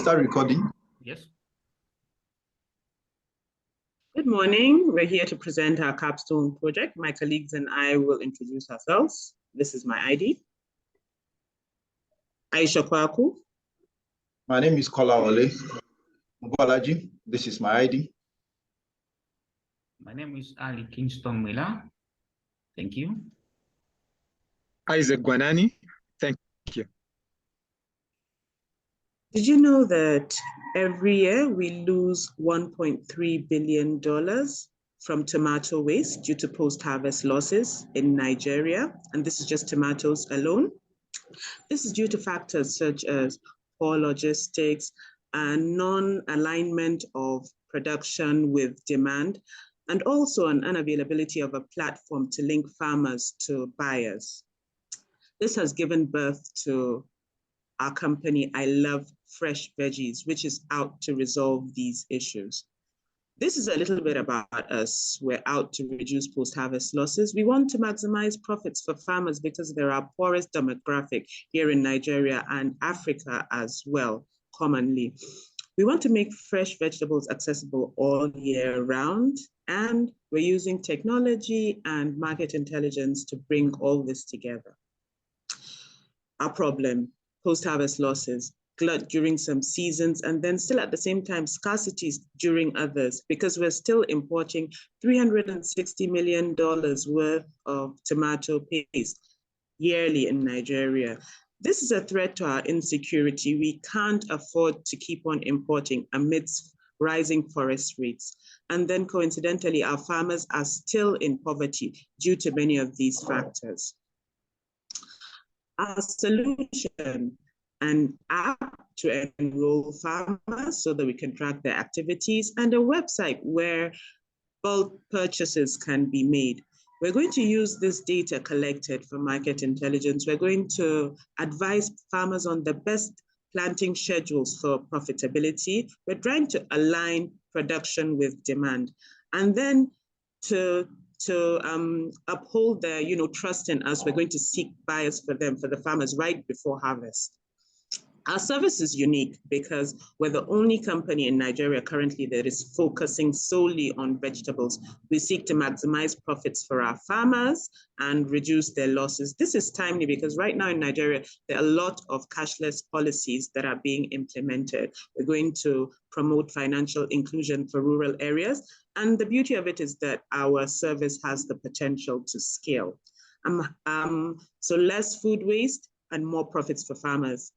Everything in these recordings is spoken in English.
start recording. Yes. Good morning. We're here to present our Capstone project. My colleagues and I will introduce ourselves. This is my ID. Aisha Kwaku. My name is Kola Ole Mbalaji. This is my ID. My name is Ali Kingston Miller. Thank you. Isaac Gwanani. Thank you. Did you know that every year we lose $1.3 billion from tomato waste due to post-harvest losses in Nigeria? And this is just tomatoes alone. This is due to factors such as poor logistics and non-alignment of production with demand, and also an unavailability of a platform to link farmers to buyers. This has given birth to our company, iLove Fresh Veggies, which is out to resolve these issues. This is a little bit about us. We're out to reduce post-harvest losses. We want to maximize profits for farmers because they're our poorest demographic here in Nigeria and Africa as well, commonly. We want to make fresh vegetables accessible all year round, and we're using technology and market intelligence to bring all this together. Our problem: post-harvest losses, glut during some seasons, and then still at the same time scarcities during others, because we're still importing $360 million worth of tomato paste yearly in Nigeria. This is a threat to our insecurity. We can't afford to keep on importing amidst rising forest rates. And then coincidentally, our farmers are still in poverty due to many of these factors. Our solution: an app to enroll farmers so that we can track their activities, and a website where bulk purchases can be made. We're going to use this data collected for market intelligence. We're going to advise farmers on the best planting schedules for profitability. We're trying to align production with demand, and then to uphold their trust in us, we're going to seek buyers for them, for the farmers, right before harvest. Our service is unique because we're the only company in Nigeria currently that is focusing solely on vegetables. We seek to maximize profits for our farmers and reduce their losses. This is timely because right now in Nigeria, there are a lot of cashless policies that are being implemented. We're going to promote financial inclusion for rural areas. And the beauty of it is that our service has the potential to scale. So less food waste and more profits for farmers.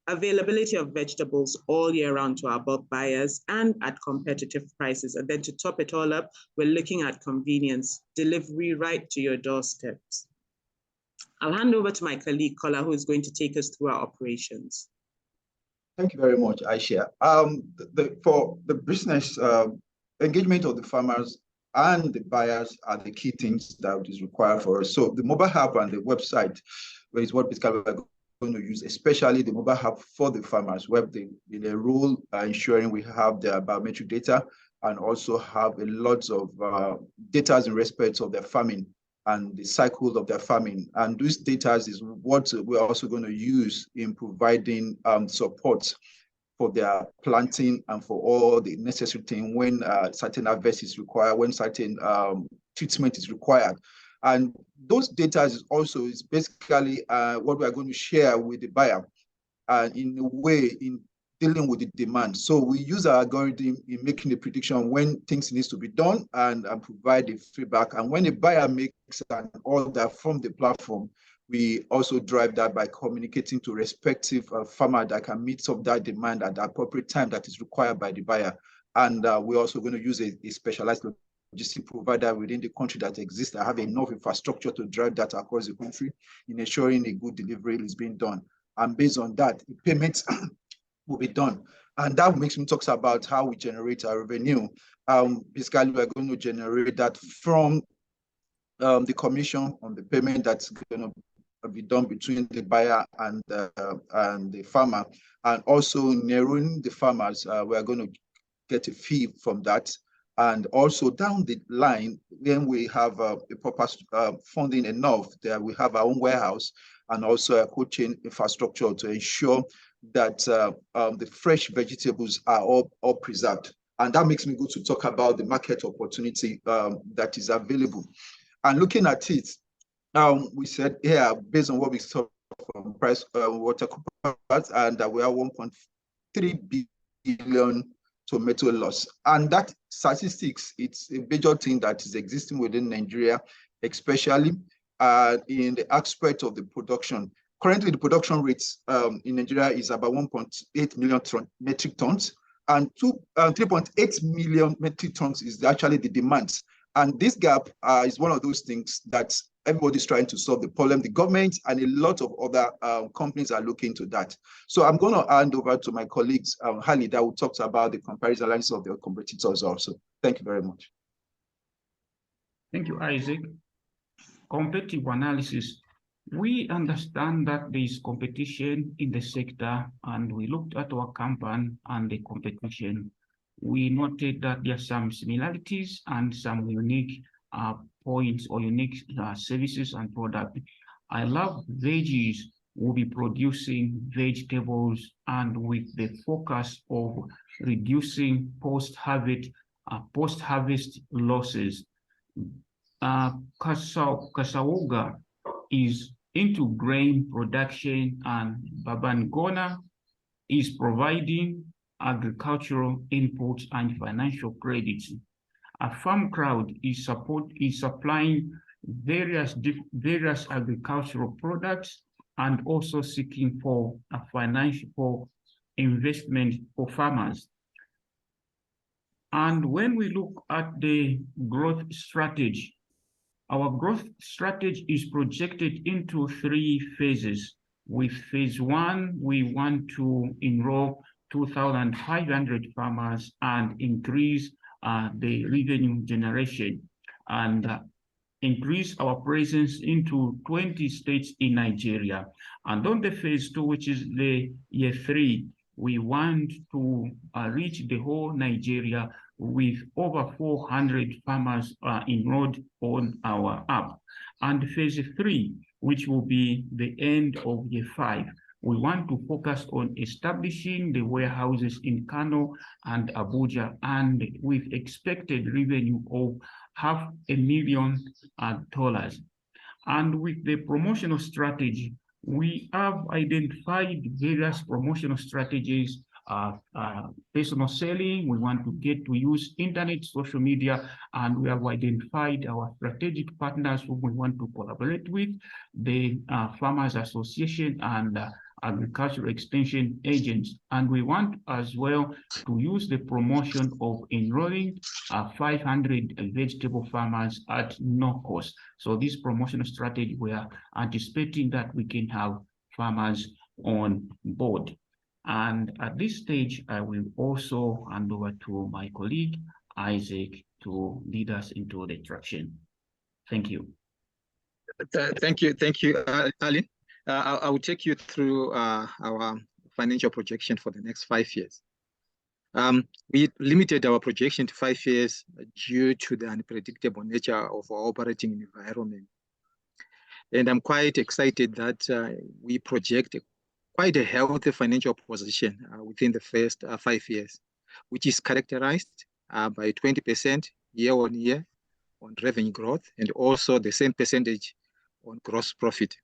Availability of vegetables all year round to our bulk buyers and at competitive prices. And then to top it all up, we're looking at convenience, delivery right to your doorsteps. I'll hand over to my colleague, Kola, who is going to take us through our operations. Thank you very much, Aisha. For the business engagement of the farmers and the buyers are the key things that is required for us. So the mobile app and the website is what basically we're going to use, especially the mobile app for the farmers, where they role ensuring we have their biometric data and also have a lot of data in respect of their farming and the cycle of their farming. And this data is what we're also going to use in providing support for their planting and for all the necessary things when certain harvest is required, when certain treatment is required. And those data is basically what we are going to share with the buyer in a way in dealing with the demand. So we use our algorithm in making the prediction when things needs to be done and provide the feedback. And when a buyer makes an order from the platform, we also drive that by communicating to respective farmer that can meet up that demand at the appropriate time that is required by the buyer. And we're also going to use a specialized logistic provider within the country that exists that have enough infrastructure to drive that across the country in ensuring a good delivery is being done. And based on that, the payments will be done. And that makes me talk about how we generate our revenue. Basically, we're going to generate that from the commission on the payment that's going to be done between the buyer and the farmer. And also narrowing the farmers, we are going to get a fee from that. And also down the line, when we have a proper funding enough, that we have our own warehouse and also a cold chain infrastructure to ensure that the fresh vegetables are all preserved. And that makes me go to talk about the market opportunity that is available. And looking at it, we said, yeah, based on what we saw from price water coopers, and we have 1.3 billion tomato loss. And that statistics, it's a major thing that is existing within Nigeria, especially in the aspect of the production. Currently, the production rates in Nigeria is about 1.8 million metric tons, and 3.8 million metric tons is actually the demand. And this gap is one of those things that everybody's trying to solve the problem. The government and a lot of other companies are looking into that. So I'm going to hand over to my colleagues, Hali, that will talk about the comparison analysis of their competitors also. Thank you very much. Thank you, Isaac. Competitive analysis. We understand that there is competition in the sector, and we looked at our company and the competition. We noted that there are some similarities and some unique points or unique services and products. iLove Veggies will be producing vegetables and with the focus of reducing post-harvest losses. Kasawuga is into grain production, and Babangona is providing agricultural inputs and financial credits. A farm crowd is supplying various agricultural products and also seeking for a financial investment for farmers. And when we look at the growth strategy, our growth strategy is projected into 3 phases. With phase 1, we want to enroll 2,500 farmers and increase the revenue generation and increase our presence into 20 states in Nigeria. And on the phase 2, which is the year 3, we want to reach the whole Nigeria with over 400 farmers enrolled on our app. And phase 3, which will be the end of year 5, we want to focus on establishing the warehouses in Kano and Abuja, and with expected revenue of $500,000. And with the promotional strategy, we have identified various promotional strategies. Personal selling, we want to get to use internet, social media, and we have identified our strategic partners who we want to collaborate with, the Farmers Association and agricultural extension agents. And we want as well to use the promotion of enrolling 500 vegetable farmers at no cost. So this promotional strategy, we are anticipating that we can have farmers on board. And at this stage, I will also hand over to my colleague, Isaac, to lead us into the traction. Thank you. Thank you, Ali. I will take you through our financial projection for the next 5 years. We limited our projection to 5 years due to the unpredictable nature of our operating environment. And I'm quite excited that we project quite a healthy financial position within the first 5 years, which is characterized by 20% year-on-year on revenue growth, and also the same percentage on gross profit.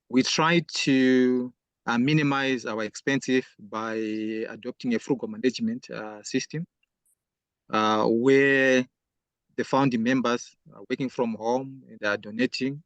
We try to minimize our expenses by adopting a frugal management system where the founding members are working from home and are donating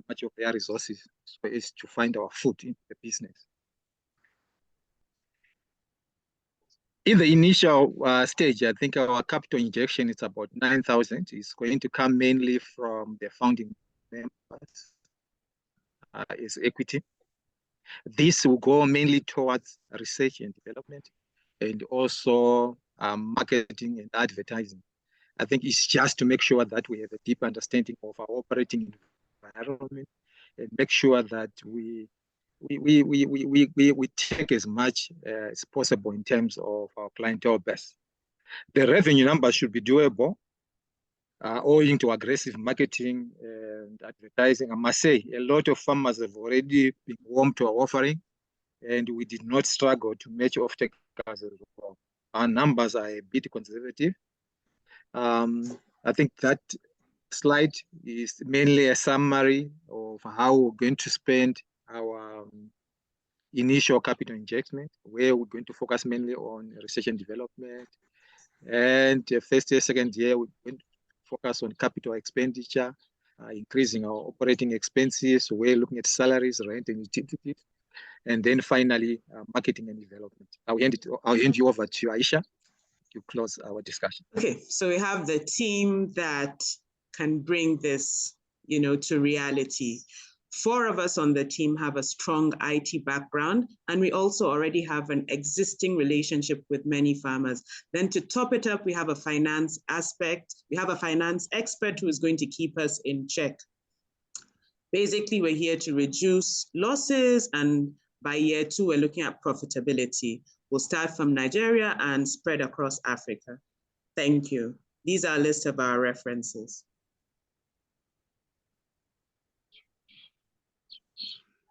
much of their resources so as to find our foot in the business. In the initial stage, I think our capital injection is about 9,000. It's going to come mainly from the founding members as equity. This will go mainly towards research and development and also marketing and advertising. I think it's just to make sure that we have a deep understanding of our operating environment and make sure that we take as much as possible in terms of our clientele base. The revenue numbers should be doable, owing to aggressive marketing and advertising. I must say, a lot of farmers have already been warm to our offering, and we did not struggle to match off-takers as well. Our numbers are a bit conservative. I think that slide is mainly a summary of how we're going to spend our initial capital injection, where we're going to focus mainly on research and development. And first year, second year, we're going to focus on capital expenditure, increasing our operating expenses. We're looking at salaries, rent, and utilities. And then finally, marketing and development. I'll hand you over to Aisha to close our discussion. Okay, so we have the team that can bring this, to reality. 4 of us on the team have a strong IT background, and we also already have an existing relationship with many farmers. Then to top it up, we have a finance aspect. We have a finance expert who is going to keep us in check. Basically, we're here to reduce losses, and by year 2, we're looking at profitability. We'll start from Nigeria and spread across Africa. Thank you. These are a list of our references.